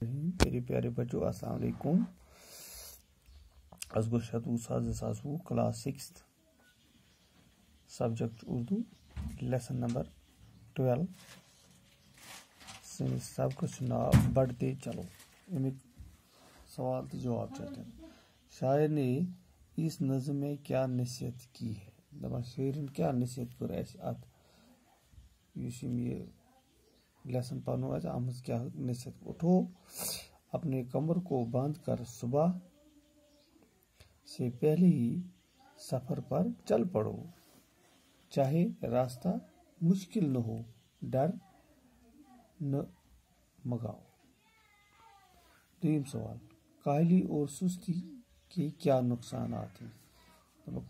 میرے پیارے بچوں السلام علیکم. از گو 2020 class 6 subject Urdu lesson number 12 since سبق ناو بڑھتے چلو. امیک سوال تو جواب چاہتے ہیں. شاعر نے اس نظم میں کیا نصیحت کی ہے؟ دپان شاعرن کیا نصیحت کر ات یہ لیسن پڑھو ات کیا نصیحت. اٹھو اپنے کمر کو بند کر صبح سے پہلے ہی سفر پر چل پڑو. چاہے راستہ مشکل نہ ہو ڈر نہ مگاؤ. دویم سوال کاہلی اور سستی کے کیا نقصانات ہیں؟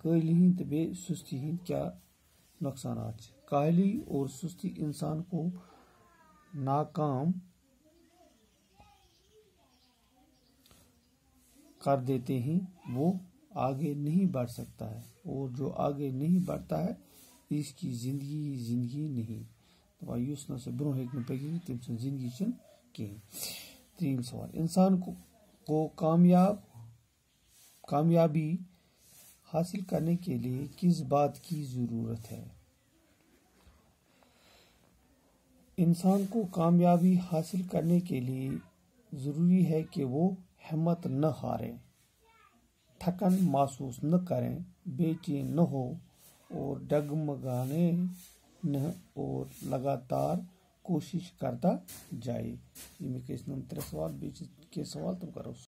کاہلی ہند تو بے سستی ہند کیا نقصانات ہیں؟ کاہلی اور سستی انسان کو ناکام کر دیتے ہیں. وہ آگے نہیں بڑھ سکتا ہے اور جو آگے نہیں بڑھتا ہے اس کی زندگی نہیں. اس نا سے برو ہیک پکی تم سن زندگی چن کہیں. تریم سوال انسان کو کامیابی حاصل کرنے کے لیے کس بات کی ضرورت ہے؟ انسان کو کامیابی حاصل کرنے کے لیے ضروری ہے کہ وہ ہمت نہ ہارے، تھکن محسوس نہ کریں، بے چین نہ ہو اور ڈگمگانے نہ اور لگاتار کوشش کرتا جائے. یہ میں کس نام 3 سوال بیچ کے سوال تم کرو.